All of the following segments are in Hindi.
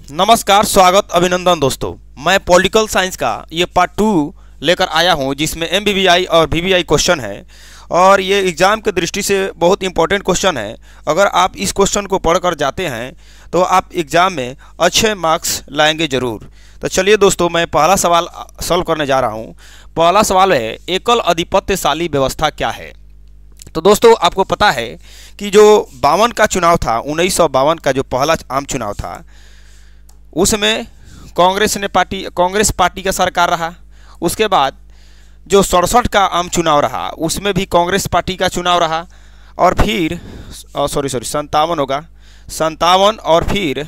नमस्कार, स्वागत, अभिनंदन दोस्तों। मैं पॉलिटिकल साइंस का ये पार्ट 2 लेकर आया हूँ, जिसमें एमबीबीआई और वीवीआई क्वेश्चन है और ये एग्ज़ाम की दृष्टि से बहुत इंपॉर्टेंट क्वेश्चन है। अगर आप इस क्वेश्चन को पढ़कर जाते हैं तो आप एग्ज़ाम में अच्छे मार्क्स लाएंगे ज़रूर। तो चलिए दोस्तों, मैं पहला सवाल सॉल्व करने जा रहा हूँ। पहला सवाल है, एकल अधिपत्यशाली व्यवस्था क्या है। तो दोस्तों, आपको पता है कि जो 52 का चुनाव था, 1952 का जो पहला आम चुनाव था, उसमें कांग्रेस पार्टी का सरकार रहा। उसके बाद जो 67 का आम चुनाव रहा, उसमें भी कांग्रेस पार्टी का चुनाव रहा। और फिर 57 होगा, 57 और फिर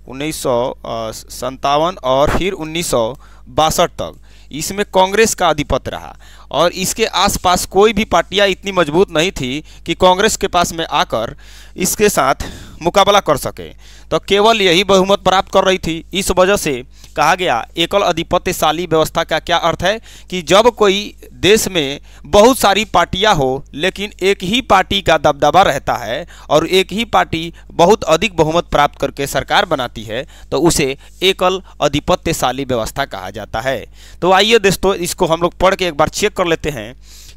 1957 और फिर 1962 तक इसमें कांग्रेस का आधिपत्य रहा। और इसके आसपास कोई भी पार्टियां इतनी मजबूत नहीं थी कि कांग्रेस के पास में आकर इसके साथ मुकाबला कर सके, तो केवल यही बहुमत प्राप्त कर रही थी। इस वजह से कहा गया एकल अधिपत्यशाली व्यवस्था का क्या अर्थ है कि जब कोई देश में बहुत सारी पार्टियां हो लेकिन एक ही पार्टी का दबदबा रहता है और एक ही पार्टी बहुत अधिक बहुमत प्राप्त करके सरकार बनाती है, तो उसे एकल अधिपत्यशाली व्यवस्था कहा जाता है। तो आइए दोस्तों, इसको हम लोग पढ़ के एक बार चेक कर लेते हैं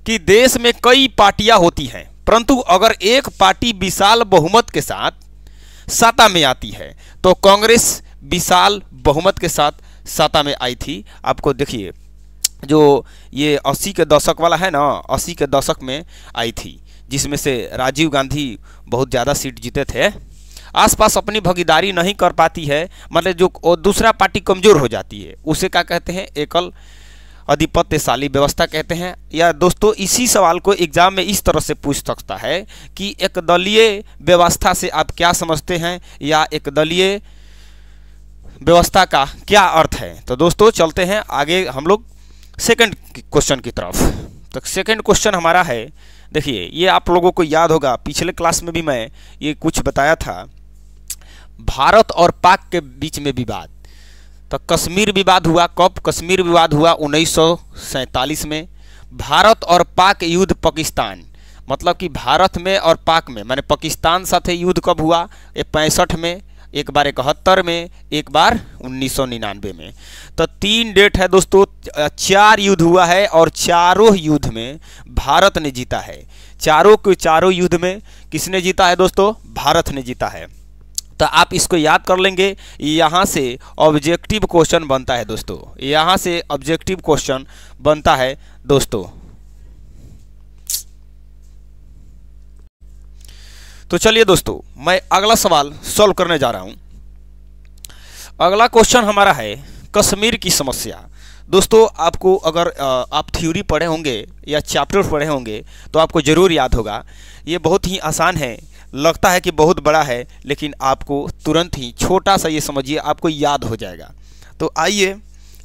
कि देश में कई पार्टियां होती हैं, परंतु अगर एक पार्टी विशाल बहुमत के साथ सत्ता में आती है, तो कांग्रेस विशाल बहुमत के साथ सत्ता में आई थी। आपको देखिए, जो ये 80 के दशक वाला है ना, 80 के दशक में आई थी, जिसमें से राजीव गांधी बहुत ज़्यादा सीट जीते थे। आसपास अपनी भागीदारी नहीं कर पाती है, मतलब जो दूसरा पार्टी कमज़ोर हो जाती है, उसे क्या कहते हैं, एकल अधिपत्यशाली व्यवस्था कहते हैं। या दोस्तों, इसी सवाल को एग्जाम में इस तरह से पूछ सकता है कि एक दलीय व्यवस्था से आप क्या समझते हैं, या एक दलीय व्यवस्था का क्या अर्थ है। तो दोस्तों, चलते हैं आगे हम लोग सेकंड क्वेश्चन की तरफ। तो सेकंड क्वेश्चन हमारा है, देखिए, ये आप लोगों को याद होगा, पिछले क्लास में भी मैं ये कुछ बताया था। भारत और पाक के बीच में विवाद, तो कश्मीर विवाद हुआ। कब कश्मीर विवाद हुआ? 1947 में। भारत और पाक युद्ध पाकिस्तान, मतलब कि भारत में और पाक में, माने पाकिस्तान साथे युद्ध कब हुआ? 65 में, एक बार 71 में, एक बार 1999 में। तो 3 डेट है दोस्तों। 4 युद्ध हुआ है और चारों युद्ध में भारत ने जीता है। चारों के चारों युद्ध में किसने जीता है दोस्तों? भारत ने जीता है। तो आप इसको याद कर लेंगे। यहाँ से ऑब्जेक्टिव क्वेश्चन बनता है दोस्तों, यहाँ से ऑब्जेक्टिव क्वेश्चन बनता है दोस्तों। तो चलिए दोस्तों, मैं अगला सवाल सॉल्व करने जा रहा हूँ। अगला क्वेश्चन हमारा है कश्मीर की समस्या। दोस्तों, आपको अगर आप थ्योरी पढ़े होंगे या चैप्टर पढ़े होंगे तो आपको ज़रूर याद होगा। ये बहुत ही आसान है, लगता है कि बहुत बड़ा है, लेकिन आपको तुरंत ही छोटा सा ये समझिए, आपको याद हो जाएगा। तो आइए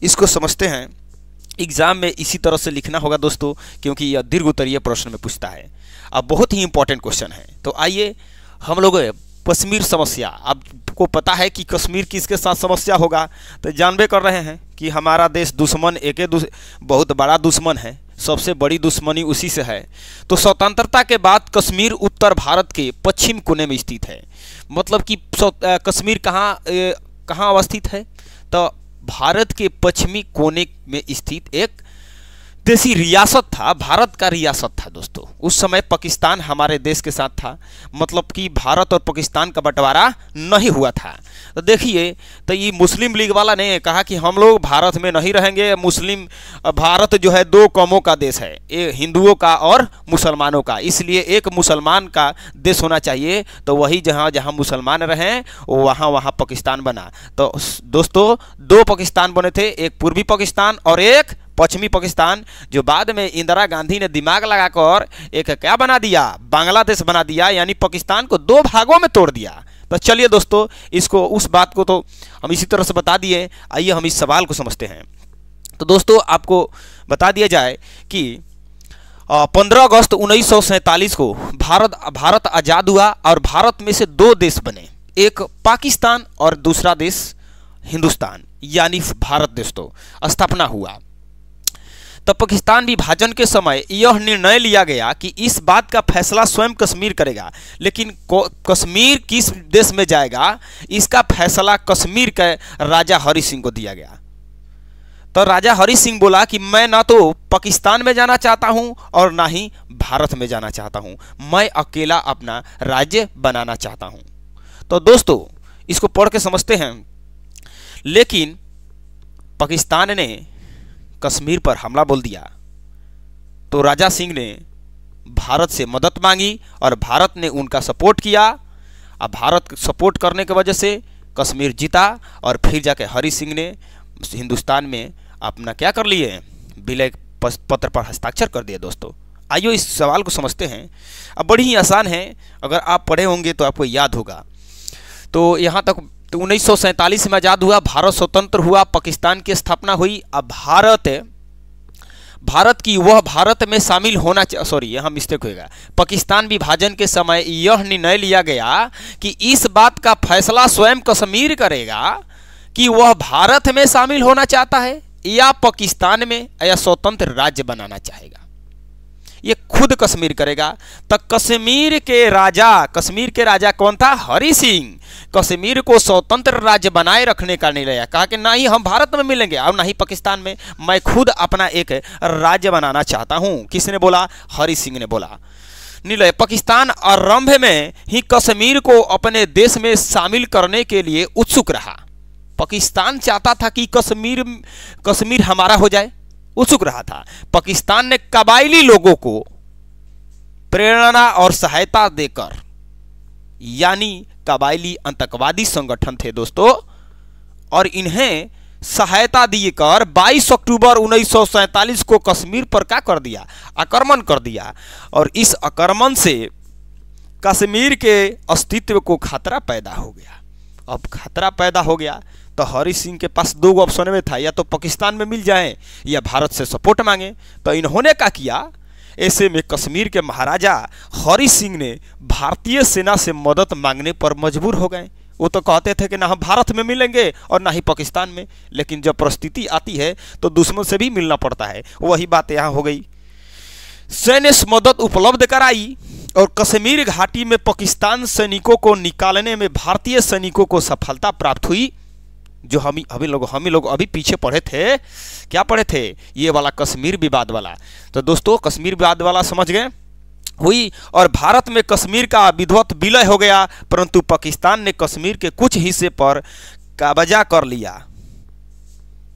इसको समझते हैं। एग्ज़ाम में इसी तरह से लिखना होगा दोस्तों, क्योंकि यह दीर्घ उत्तरीय प्रश्न में पूछता है। अब बहुत ही इंपॉर्टेंट क्वेश्चन है। तो आइए हम लोग कश्मीर समस्या, आपको पता है कि कश्मीर किसके साथ समस्या होगा, तो जानबे कर रहे हैं कि हमारा देश दुश्मन बहुत बड़ा दुश्मन है, सबसे बड़ी दुश्मनी उसी से है। तो स्वतंत्रता के बाद कश्मीर उत्तर भारत के पश्चिम कोने में स्थित है। मतलब कि कश्मीर कहाँ अवस्थित है? तो भारत के पश्चिमी कोने में स्थित एक देसी रियासत था, भारत का रियासत था दोस्तों। उस समय पाकिस्तान हमारे देश के साथ था, मतलब कि भारत और पाकिस्तान का बंटवारा नहीं हुआ था। तो देखिए, तो ये मुस्लिम लीग वाला ने कहा कि हम लोग भारत में नहीं रहेंगे। भारत जो है 2 कौमों का देश है, हिंदुओं का और मुसलमानों का, इसलिए एक मुसलमान का देश होना चाहिए। तो वही जहाँ मुसलमान रहें वहाँ पाकिस्तान बना। तो दोस्तों, 2 पाकिस्तान बने थे, एक पूर्वी पाकिस्तान और एक पश्चिमी पाकिस्तान, जो बाद में इंदिरा गांधी ने दिमाग लगाकर एक क्या बना दिया, बांग्लादेश बना दिया, यानी पाकिस्तान को 2 भागों में तोड़ दिया। तो चलिए दोस्तों, इसको उस बात को तो हम इसी तरह से बता दिए। आइए हम इस सवाल को समझते हैं। तो दोस्तों, आपको बता दिया जाए कि 15 अगस्त 1947 को भारत आज़ाद हुआ और भारत में से 2 देश बने, एक पाकिस्तान और दूसरा देश हिंदुस्तान, यानी भारत देश तो स्थापना हुआ। तो पाकिस्तान विभाजन के समय यह निर्णय लिया गया कि इस बात का फैसला स्वयं कश्मीर करेगा, लेकिन कश्मीर किस देश में जाएगा इसका फैसला कश्मीर के राजा हरि सिंह को दिया गया। तो राजा हरि सिंह बोला कि मैं ना तो पाकिस्तान में जाना चाहता हूं और ना ही भारत में जाना चाहता हूं, मैं अकेला अपना राज्य बनाना चाहता हूं। तो दोस्तों इसको पढ़ के समझते हैं। लेकिन पाकिस्तान ने कश्मीर पर हमला बोल दिया तो राजा सिंह ने भारत से मदद मांगी और भारत ने उनका सपोर्ट किया। अब भारत सपोर्ट करने की वजह से कश्मीर जीता और फिर जाके हरि सिंह ने हिंदुस्तान में अपना क्या कर लिए, विलय पत्र पर हस्ताक्षर कर दिए। दोस्तों आइए इस सवाल को समझते हैं। अब बड़ी ही आसान है, अगर आप पढ़े होंगे तो आपको याद होगा। तो यहाँ तक 1947 में आज़ाद हुआ, भारत स्वतंत्र हुआ, पाकिस्तान की स्थापना हुई। अब भारत में शामिल होना, सॉरी यहाँ मिस्टेक होगा, पाकिस्तान विभाजन के समय यह निर्णय लिया गया कि इस बात का फैसला स्वयं कश्मीर करेगा कि वह भारत में शामिल होना चाहता है या पाकिस्तान में या स्वतंत्र राज्य बनाना चाहेगा। ये खुद कश्मीर करेगा। तो कश्मीर के राजा कौन था? हरि सिंह। कश्मीर को स्वतंत्र राज्य बनाए रखने का निर्णय लिया, कहा कि ना ही हम भारत में मिलेंगे और ना ही पाकिस्तान में, मैं खुद अपना एक राज्य बनाना चाहता हूं। किसने बोला? हरि सिंह ने बोला। निर्णय पाकिस्तान आरंभ में ही कश्मीर को अपने देश में शामिल करने के लिए उत्सुक रहा। पाकिस्तान चाहता था कि कश्मीर हमारा हो जाए, उत्सुक रहा था। पाकिस्तान ने कबायली लोगों को प्रेरणा और सहायता देकर, यानी कबायली आतंकवादी संगठन थे दोस्तों, और इन्हें सहायता देकर 22 अक्टूबर 1947 को कश्मीर पर क्या कर दिया? आक्रमण कर दिया। और इस आक्रमण से कश्मीर के अस्तित्व को खतरा पैदा हो गया। अब खतरा पैदा हो गया तो हरि सिंह के पास दो ऑप्शन में था, या तो पाकिस्तान में मिल जाए या भारत से सपोर्ट मांगे। तो इन्होंने क्या किया, ऐसे में कश्मीर के महाराजा हरि सिंह ने भारतीय सेना से मदद मांगने पर मजबूर हो गए। वो तो कहते थे कि ना हम भारत में मिलेंगे और ना ही पाकिस्तान में, लेकिन जब परिस्थिति आती है तो दुश्मन से भी मिलना पड़ता है। वही बात यहाँ हो गई। सैन्य मदद उपलब्ध कराई और कश्मीर घाटी में पाकिस्तान सैनिकों को निकालने में भारतीय सैनिकों को सफलता प्राप्त हुई। जो हम लोग अभी पीछे पढ़े थे, क्या पढ़े थे? ये वाला कश्मीर विवाद वाला। तो दोस्तों कश्मीर विवाद वाला समझ गए हुई, और भारत में कश्मीर का विधिवत विलय हो गया, परंतु पाकिस्तान ने कश्मीर के कुछ हिस्से पर कब्जा कर लिया।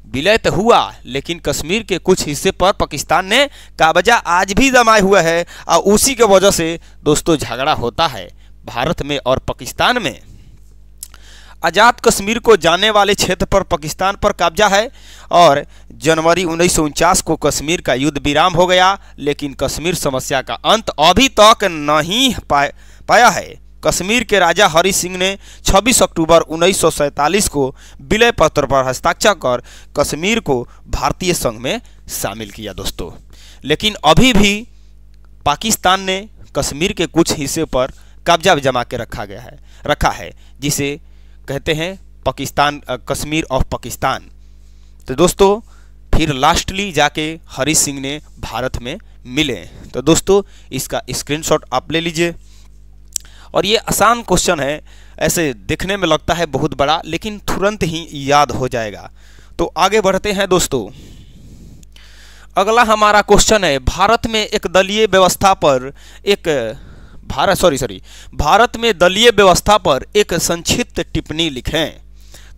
विलय तो हुआ लेकिन कश्मीर के कुछ हिस्से पर पाकिस्तान ने कब्जा आज भी जमाए हुआ है, और उसी के वजह से दोस्तों झगड़ा होता है भारत में और पाकिस्तान में। आज़ाद कश्मीर को जाने वाले क्षेत्र पर पाकिस्तान पर कब्जा है, और जनवरी 1949 को कश्मीर का युद्ध विराम हो गया। लेकिन कश्मीर समस्या का अंत अभी तक नहीं पाया है। कश्मीर के राजा हरि सिंह ने 26 अक्टूबर 1947 को विलय पत्र पर हस्ताक्षर कर कश्मीर को भारतीय संघ में शामिल किया दोस्तों। लेकिन अभी भी पाकिस्तान ने कश्मीर के कुछ हिस्से पर कब्जा जमा के रखा है, जिसे कहते हैं पाकिस्तान, कश्मीर ऑफ पाकिस्तान। तो दोस्तों फिर लास्टली जाके हरि सिंह ने भारत में मिले। तो दोस्तों इसका स्क्रीनशॉट आप ले लीजिए। और ये आसान क्वेश्चन है, ऐसे देखने में लगता है बहुत बड़ा, लेकिन तुरंत ही याद हो जाएगा। तो आगे बढ़ते हैं दोस्तों। अगला हमारा क्वेश्चन है, भारत में दलीय व्यवस्था पर भारत में दलीय व्यवस्था पर एक संक्षिप्त टिप्पणी लिखें।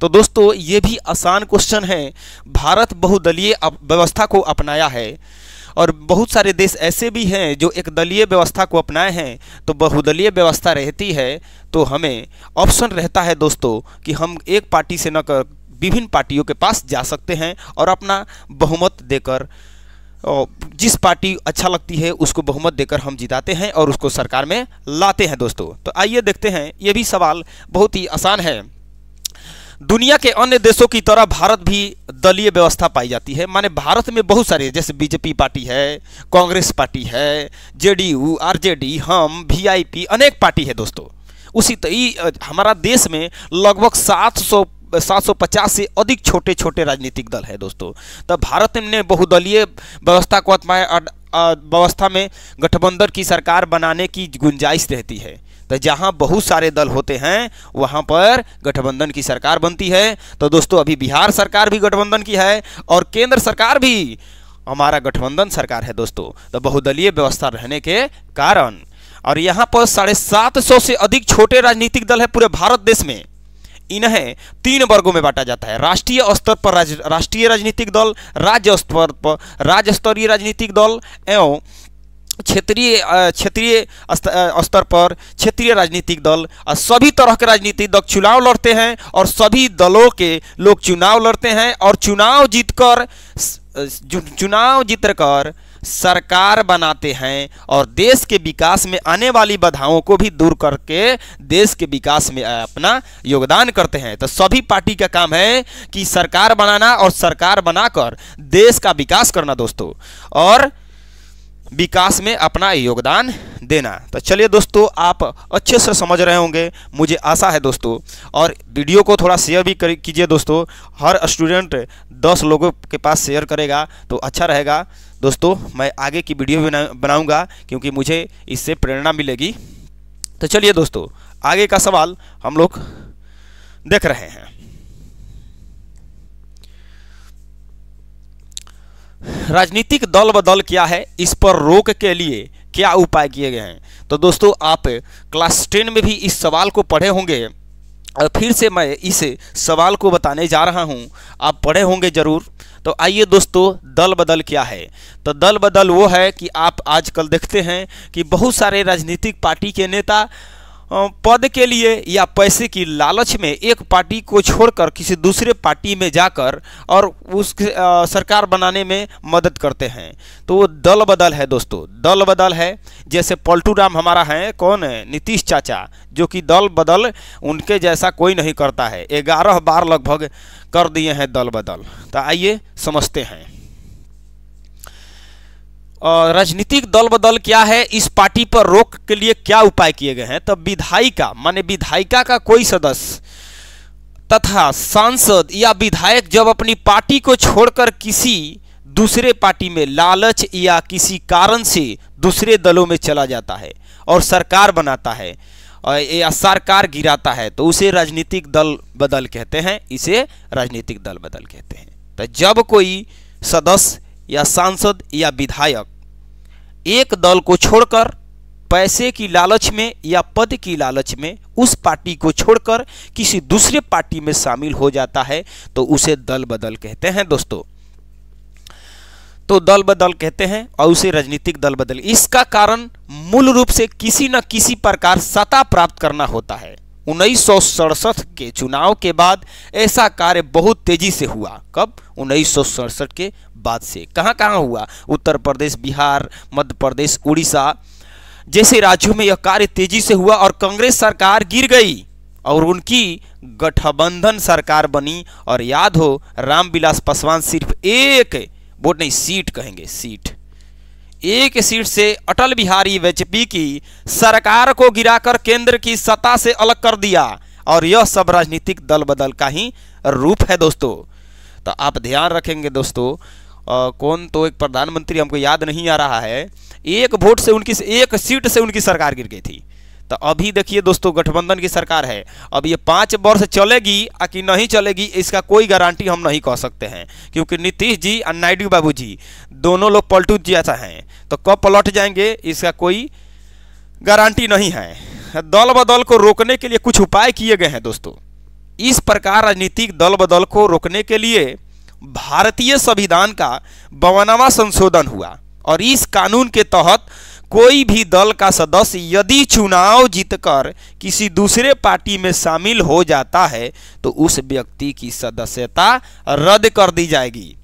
तो दोस्तों ये भी आसान क्वेश्चन है। भारत बहुदलीय व्यवस्था को अपनाया है, और बहुत सारे देश ऐसे भी हैं जो एक दलीय व्यवस्था को अपनाए हैं। तो बहुदलीय व्यवस्था रहती है तो हमें ऑप्शन रहता है दोस्तों कि हम एक पार्टी से न कर विभिन्न पार्टियों के पास जा सकते हैं और अपना बहुमत देकर, जिस पार्टी अच्छा लगती है उसको बहुमत देकर हम जिताते हैं और उसको सरकार में लाते हैं दोस्तों। तो आइए देखते हैं, ये भी सवाल बहुत ही आसान है। दुनिया के अन्य देशों की तरह भारत भी दलीय व्यवस्था पाई जाती है। माने भारत में बहुत सारे, जैसे बीजेपी पार्टी है, कांग्रेस पार्टी है, जेडीयू, आरजेडी, हम, वीआईपी, अनेक पार्टी है दोस्तों। उसी हमारा देश में लगभग 750 से अधिक छोटे छोटे राजनीतिक दल है दोस्तों। तो भारत में बहुदलीय व्यवस्था को व्यवस्था में गठबंधन की सरकार बनाने की गुंजाइश रहती है। तो जहां बहुत सारे दल होते हैं वहां पर गठबंधन की सरकार बनती है। तो दोस्तों अभी बिहार सरकार भी गठबंधन की है और केंद्र सरकार भी हमारा गठबंधन सरकार है दोस्तों। तो बहुदलीय व्यवस्था रहने के कारण, और यहाँ पर 750 से अधिक छोटे राजनीतिक दल है पूरे भारत देश में। इन्हें 3 वर्गों में बांटा जाता है। राष्ट्रीय स्तर पर राष्ट्रीय राजनीतिक दल, राज्य स्तर पर राज्य स्तरीय राजनीतिक दल एवं क्षेत्रीय स्तर पर क्षेत्रीय राजनीतिक दल। सभी तरह के राजनीतिक दल चुनाव लड़ते हैं और सभी दलों के लोग चुनाव लड़ते हैं और चुनाव जीतकर सरकार बनाते हैं और देश के विकास में आने वाली बाधाओं को भी दूर करके देश के विकास में अपना योगदान करते हैं। तो सभी पार्टी का काम है कि सरकार बनाना और सरकार बनाकर देश का विकास करना दोस्तों, और विकास में अपना योगदान देना। तो चलिए दोस्तों, आप अच्छे से समझ रहे होंगे मुझे आशा है दोस्तों, और वीडियो को थोड़ा शेयर भी कीजिए दोस्तों। हर स्टूडेंट 10 लोगों के पास शेयर करेगा तो अच्छा रहेगा दोस्तों। मैं आगे की वीडियो बनाऊंगा क्योंकि मुझे इससे प्रेरणा मिलेगी। तो चलिए दोस्तों, आगे का सवाल हम लोग देख रहे हैं। राजनीतिक दल बदल क्या है, इस पर रोक के लिए क्या उपाय किए गए हैं। तो दोस्तों आप क्लास 10 में भी इस सवाल को पढ़े होंगे और फिर से मैं इस सवाल को बताने जा रहा हूं, आप पढ़े होंगे जरूर। तो आइए दोस्तों, दल बदल क्या है। तो दल बदल वो है कि आप आजकल देखते हैं कि बहुत सारे राजनीतिक पार्टी के नेता पद के लिए या पैसे की लालच में एक पार्टी को छोड़कर किसी दूसरे पार्टी में जाकर और उस सरकार बनाने में मदद करते हैं। तो वो दल बदल है दोस्तों, दल बदल है। जैसे पलटू राम हमारा है, कौन है, नीतीश चाचा, जो कि दल बदल उनके जैसा कोई नहीं करता है। 11 बार लगभग कर दिए हैं दल बदल। तो आइए समझते हैं राजनीतिक दल बदल क्या है, इस पार्टी पर रोक के लिए क्या उपाय किए गए हैं। तो विधायिका माने विधायिका का कोई सदस्य तथा सांसद या विधायक जब अपनी पार्टी को छोड़कर किसी दूसरे पार्टी में लालच या किसी कारण से दूसरे दलों में चला जाता है और सरकार बनाता है या सरकार गिराता है तो उसे राजनीतिक दल बदल कहते हैं, इसे राजनीतिक दल बदल कहते हैं। तो जब कोई सदस्य या सांसद या विधायक एक दल को छोड़कर पैसे की लालच में या पद की लालच में उस पार्टी को छोड़कर किसी दूसरे पार्टी में शामिल हो जाता है तो उसे दल बदल कहते हैं दोस्तों। तो दल बदल कहते हैं और उसे राजनीतिक दल बदल। इसका कारण मूल रूप से किसी न किसी प्रकार सत्ता प्राप्त करना होता है। 1967 के चुनाव के बाद ऐसा कार्य बहुत तेजी से हुआ। कब? 1967 के बाद से। कहां कहां हुआ? उत्तर प्रदेश, बिहार, मध्य प्रदेश, उड़ीसा जैसे राज्यों में यह कार्य तेजी से हुआ और कांग्रेस सरकार गिर गई और उनकी गठबंधन सरकार बनी। और याद हो, रामविलास पासवान सिर्फ एक वोट नहीं, सीट कहेंगे, सीट, एक सीट से अटल बिहारी वाजपेयी की सरकार को गिराकर केंद्र की सत्ता से अलग कर दिया। और यह सब राजनीतिक दल बदल का ही रूप है दोस्तों। तो आप ध्यान रखेंगे दोस्तों, कौन तो एक प्रधानमंत्री हमको याद नहीं आ रहा है, एक वोट से उनकी, एक सीट से उनकी सरकार गिर गई थी। तो अभी देखिए दोस्तों, गठबंधन की सरकार है। अब ये 5 वर्ष चलेगी कि नहीं चलेगी इसका कोई गारंटी हम नहीं कह सकते हैं, क्योंकि नीतीश जी और नायडू बाबू जी दोनों लोग पलटू जैसा हैं। तो कब पलट जाएंगे इसका कोई गारंटी नहीं है। दल बदल को रोकने के लिए कुछ उपाय किए गए हैं दोस्तों। इस प्रकार राजनीतिक दल बदल को रोकने के लिए भारतीय संविधान का 52वां संशोधन हुआ और इस कानून के तहत कोई भी दल का सदस्य यदि चुनाव जीतकर किसी दूसरे पार्टी में शामिल हो जाता है तो उस व्यक्ति की सदस्यता रद्द कर दी जाएगी।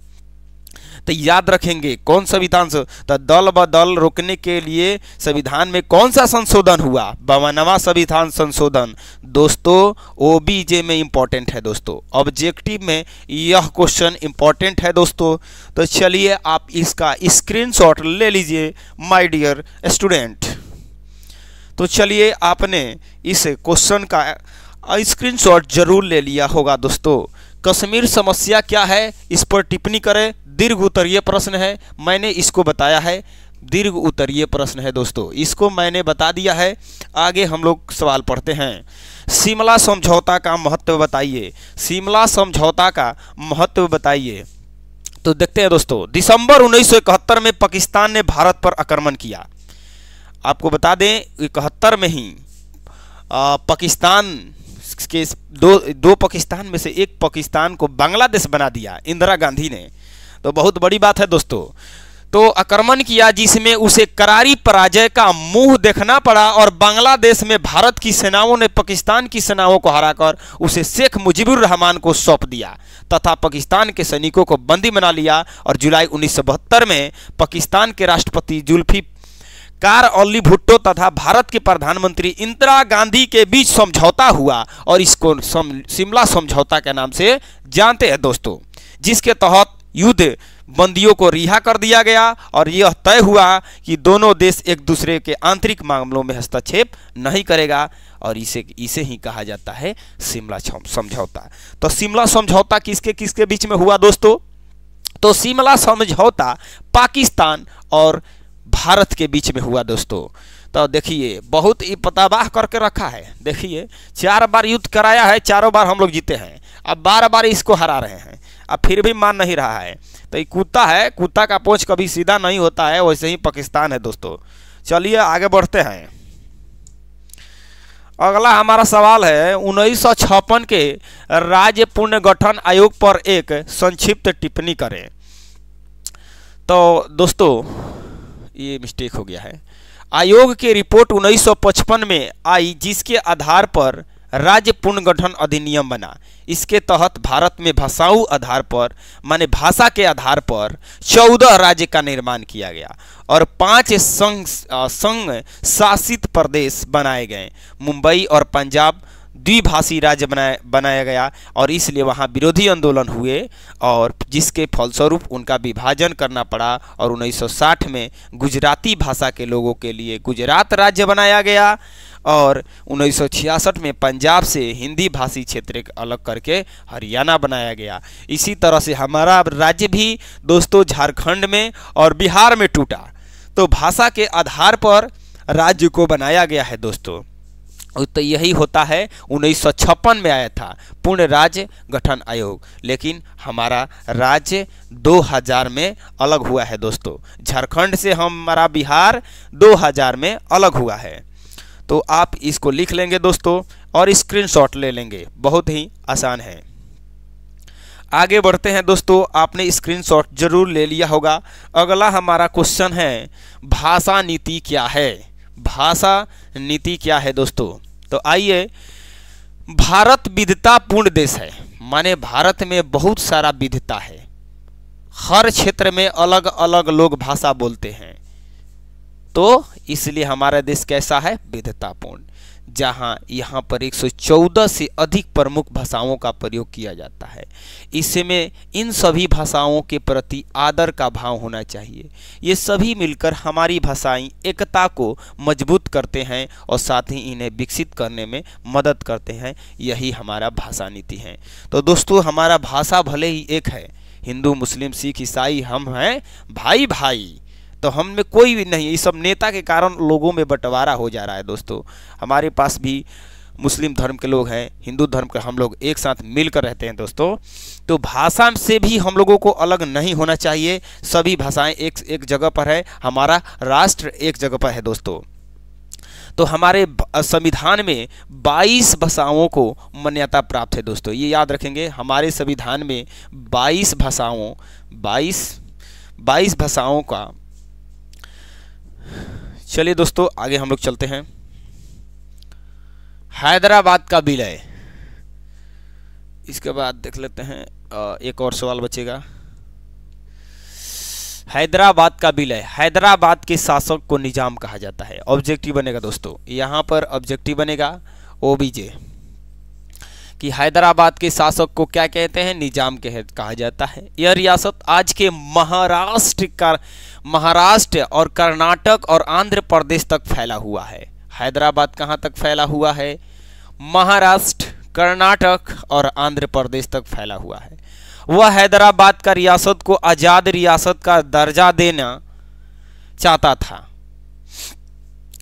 तो याद रखेंगे कौन संविधान से, तो दल बदल रोकने के लिए संविधान में कौन सा संशोधन हुआ? 52वां संविधान संशोधन दोस्तों। ओबीजे में इंपॉर्टेंट है दोस्तों, ऑब्जेक्टिव में यह क्वेश्चन इंपॉर्टेंट है दोस्तों। तो चलिए आप इसका स्क्रीनशॉट ले लीजिए माय डियर स्टूडेंट। तो चलिए आपने इस क्वेश्चन का स्क्रीनशॉट जरूर ले लिया होगा दोस्तों। कश्मीर समस्या क्या है, इस पर टिप्पणी करें। दीर्घ उत्तरीय प्रश्न है, मैंने इसको बताया है, दीर्घ उत्तरीय प्रश्न है दोस्तों, इसको मैंने बता दिया है। आगे हम लोग सवाल पढ़ते हैं। शिमला समझौता का महत्व बताइए, शिमला समझौता का महत्व बताइए। तो देखते हैं दोस्तों, दिसंबर 1971 में पाकिस्तान ने भारत पर आक्रमण किया। आपको बता दें 71 में ही पाकिस्तान के दो पाकिस्तान में से एक पाकिस्तान को बांग्लादेश बना दिया इंदिरा गांधी ने। तो बहुत बड़ी बात है दोस्तों। तो आक्रमण किया जिसमें उसे करारी पराजय का मुंह देखना पड़ा और बांग्लादेश में भारत की सेनाओं ने पाकिस्तान की सेनाओं को हराकर उसे शेख मुजीबुर रहमान को सौंप दिया तथा पाकिस्तान के सैनिकों को बंदी बना लिया। और जुलाई 1972 में पाकिस्तान के राष्ट्रपति जुल्फिकार अली भुट्टो तथा भारत के प्रधानमंत्री इंदिरा गांधी के बीच समझौता हुआ और इसको शिमला समझौता के नाम से जानते हैं दोस्तों, जिसके तहत युद्ध बंदियों को रिहा कर दिया गया और यह तय हुआ कि दोनों देश एक दूसरे के आंतरिक मामलों में हस्तक्षेप नहीं करेगा और इसे ही कहा जाता है शिमला समझौता। तो शिमला समझौता किसके किसके बीच में हुआ दोस्तों? तो शिमला समझौता पाकिस्तान और भारत के बीच में हुआ दोस्तों। तो देखिए बहुत ही पताबाह करके रखा है। देखिए 4 बार युद्ध कराया है, चारों बार हम लोग जीते हैं, अब 12 बार इसको हरा रहे हैं, अब फिर भी मान नहीं रहा है। तो ये कुत्ता है, कुत्ता का पूंछ कभी सीधा नहीं होता है, वैसे ही पाकिस्तान है दोस्तों। चलिए आगे बढ़ते हैं। अगला हमारा सवाल है 1956 के राज्य पुनर्गठन आयोग पर एक संक्षिप्त टिप्पणी करें। तो दोस्तों ये मिस्टेक हो गया है। आयोग की रिपोर्ट 1955 में आई जिसके आधार पर राज्य पुनर्गठन अधिनियम बना। इसके तहत भारत में भाषाऊ आधार पर माने भाषा के आधार पर 14 राज्य का निर्माण किया गया और 5 संघ शासित प्रदेश बनाए गए। मुंबई और पंजाब द्विभाषी राज्य बनाया गया और इसलिए वहाँ विरोधी आंदोलन हुए और जिसके फलस्वरूप उनका विभाजन करना पड़ा और 1960 में गुजराती भाषा के लोगों के लिए गुजरात राज्य बनाया गया और 1966 में पंजाब से हिंदी भाषी क्षेत्र अलग करके हरियाणा बनाया गया। इसी तरह से हमारा राज्य भी दोस्तों झारखंड में और बिहार में टूटा। तो भाषा के आधार पर राज्य को बनाया गया है दोस्तों। तो यही होता है 1956 में आया था पूर्ण राज्य गठन आयोग, लेकिन हमारा राज्य 2000 में अलग हुआ है दोस्तों। झारखंड से हमारा बिहार 2000 में अलग हुआ है। तो आप इसको लिख लेंगे दोस्तों और स्क्रीनशॉट ले लेंगे, बहुत ही आसान है। आगे बढ़ते हैं दोस्तों, आपने स्क्रीनशॉट जरूर ले लिया होगा। अगला हमारा क्वेश्चन है भाषा नीति क्या है? भाषा नीति क्या है दोस्तों? तो आइए, भारत विविधतापूर्ण देश है, माने भारत में बहुत सारा विविधता है। हर क्षेत्र में अलग अलग लोग भाषा बोलते हैं, तो इसलिए हमारा देश कैसा है? विविधतापूर्ण, जहां यहाँ पर 114 से अधिक प्रमुख भाषाओं का प्रयोग किया जाता है। इसमें इन सभी भाषाओं के प्रति आदर का भाव होना चाहिए। ये सभी मिलकर हमारी भाषाएं एकता को मजबूत करते हैं और साथ ही इन्हें विकसित करने में मदद करते हैं। यही हमारा भाषा नीति है। तो दोस्तों हमारा भाषा भले ही एक है, हिंदू मुस्लिम सिख ईसाई हम हैं भाई भाई, तो हम में कोई भी नहीं। ये सब नेता के कारण लोगों में बंटवारा हो जा रहा है दोस्तों। हमारे पास भी मुस्लिम धर्म के लोग हैं, हिंदू धर्म के, हम लोग एक साथ मिलकर रहते हैं दोस्तों। तो भाषा से भी हम लोगों को अलग नहीं होना चाहिए। सभी भाषाएं एक जगह पर है, हमारा राष्ट्र एक जगह पर है दोस्तों। तो हमारे संविधान में 22 भाषाओं को मान्यता प्राप्त है दोस्तों, ये याद रखेंगे। हमारे संविधान में 22 भाषाओं का। चलिए दोस्तों आगे हम लोग चलते हैं। हैदराबाद का विलय, इसके बाद देख लेते हैं एक और सवाल बचेगा। हैदराबाद का विलय, हैदराबाद के शासक को निजाम कहा जाता है। ऑब्जेक्टिव बनेगा दोस्तों, यहाँ पर ऑब्जेक्टिव बनेगा ओबीजे कि हैदराबाद के शासक को क्या कहते हैं? निजाम कहा जाता है। यह रियासत आज के महाराष्ट्र और कर्नाटक और आंध्र प्रदेश तक फैला हुआ है। हैदराबाद कहाँ तक फैला हुआ है? महाराष्ट्र, कर्नाटक और आंध्र प्रदेश तक फैला हुआ है। वह हैदराबाद का रियासत को आज़ाद रियासत का दर्जा देना चाहता था।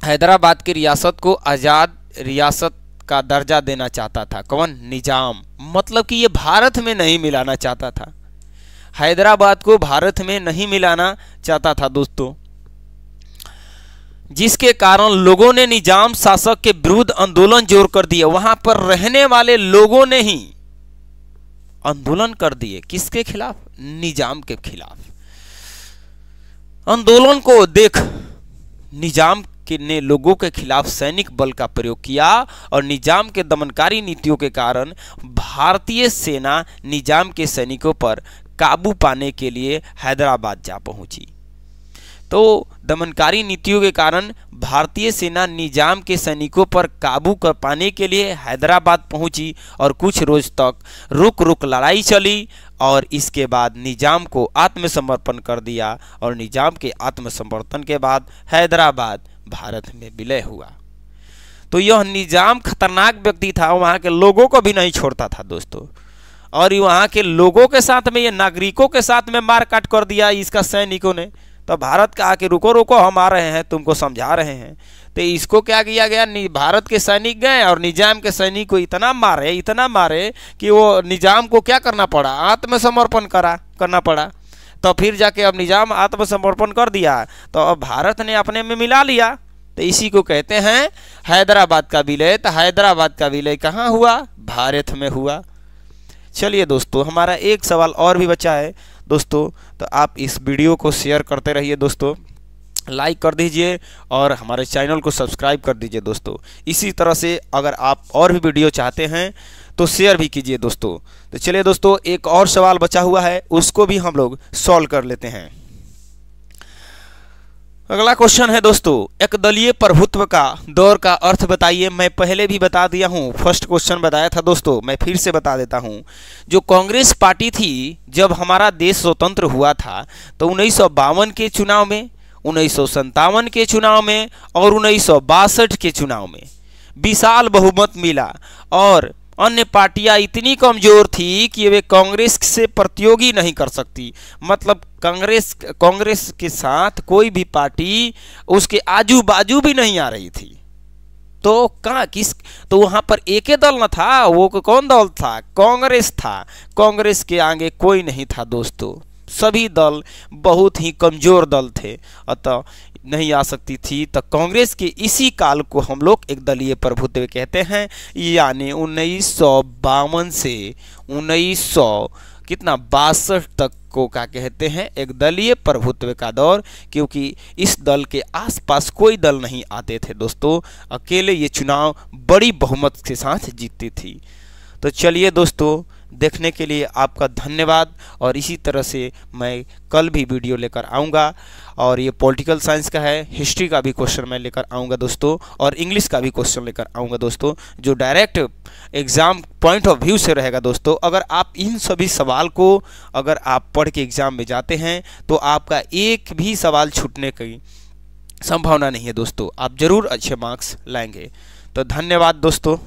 हैदराबाद की रियासत को आज़ाद रियासत का दर्जा देना चाहता था। कौन? निजाम। मतलब कि ये भारत में नहीं मिलाना चाहता था, हैदराबाद को भारत में नहीं मिलाना चाहता था दोस्तों, जिसके कारण लोगों ने निजाम शासक के विरुद्ध आंदोलन जोर कर दिया। वहां पर रहने वाले लोगों ने ही आंदोलन कर दिए। किसके खिलाफ? निजाम के खिलाफ। आंदोलन को देख निजाम ने लोगों के खिलाफ सैनिक बल का प्रयोग किया और निजाम के दमनकारी नीतियों के कारण भारतीय सेना निजाम के सैनिकों पर काबू पाने के लिए हैदराबाद जा पहुंची। तो दमनकारी नीतियों के कारण भारतीय सेना निजाम के सैनिकों पर काबू कर पाने के लिए हैदराबाद पहुंची और कुछ रोज तक रुक लड़ाई चली और इसके बाद निजाम को आत्मसमर्पण कर दिया और निजाम के आत्मसमर्पण के बाद हैदराबाद भारत में विलय हुआ। तो यह निजाम खतरनाक व्यक्ति था, वहाँ के लोगों को भी नहीं छोड़ता था दोस्तों, और वहाँ के लोगों के साथ में, ये नागरिकों के साथ में मारकाट कर दिया इसका सैनिकों ने। तो भारत कहा कि रुको रुको, हम आ रहे हैं, तुमको समझा रहे हैं। तो इसको क्या किया गया, भारत के सैनिक गए और निजाम के सैनिक को इतना मारे कि वो निजाम को क्या करना पड़ा, आत्मसमर्पण करना पड़ा। तो फिर जाके अब निजाम आत्मसमर्पण कर दिया तो अब भारत ने अपने में मिला लिया। तो इसी को कहते हैं हैदराबाद का विलय। तो हैदराबाद का विलय कहाँ हुआ? भारत में हुआ। चलिए दोस्तों, हमारा एक सवाल और भी बचा है दोस्तों, तो आप इस वीडियो को शेयर करते रहिए दोस्तों, लाइक कर दीजिए और हमारे चैनल को सब्सक्राइब कर दीजिए दोस्तों। इसी तरह से अगर आप और भी वीडियो चाहते हैं तो शेयर भी कीजिए दोस्तों। तो चलिए दोस्तों, एक और सवाल बचा हुआ है, उसको भी हम लोग सॉल्व कर लेते हैं। अगला क्वेश्चन है दोस्तों, एकदलीय प्रभुत्व का दौर का अर्थ बताइए। मैं पहले भी बता दिया हूं, फर्स्ट क्वेश्चन बताया था दोस्तों, मैं फिर से बता देता हूं। जो कांग्रेस पार्टी थी, जब हमारा देश स्वतंत्र हुआ था तो 1952 के चुनाव में, 1957 के चुनाव में और 1962 के चुनाव में विशाल बहुमत मिला और अन्य पार्टियां इतनी कमजोर थी कि वे कांग्रेस से प्रतियोगी नहीं कर सकती। मतलब कांग्रेस के साथ कोई भी पार्टी उसके आजू बाजू भी नहीं आ रही थी। तो तो वहां पर एक ही दल न था, वो कौन दल था? कांग्रेस था। कांग्रेस के आगे कोई नहीं था दोस्तों, सभी दल बहुत ही कमजोर दल थे, अतः नहीं आ सकती थी। तो कांग्रेस के इसी काल को हम लोग एक दलीय प्रभुत्व कहते हैं। यानी 1952 से 1962 तक को क्या कहते हैं? एक दलीय प्रभुत्व का दौर, क्योंकि इस दल के आसपास कोई दल नहीं आते थे दोस्तों, अकेले ये चुनाव बड़ी बहुमत के साथ जीतती थी। तो चलिए दोस्तों, देखने के लिए आपका धन्यवाद और इसी तरह से मैं कल भी वीडियो लेकर आऊँगा और ये पॉलिटिकल साइंस का है, हिस्ट्री का भी क्वेश्चन मैं लेकर आऊँगा दोस्तों और इंग्लिश का भी क्वेश्चन लेकर आऊँगा दोस्तों, जो direct exam point of view से रहेगा दोस्तों। अगर आप इन सभी सवाल को अगर आप पढ़ के एग्ज़ाम में जाते हैं तो आपका एक भी सवाल छूटने की संभावना नहीं है दोस्तों, आप ज़रूर अच्छे मार्क्स लाएंगे। तो धन्यवाद दोस्तों।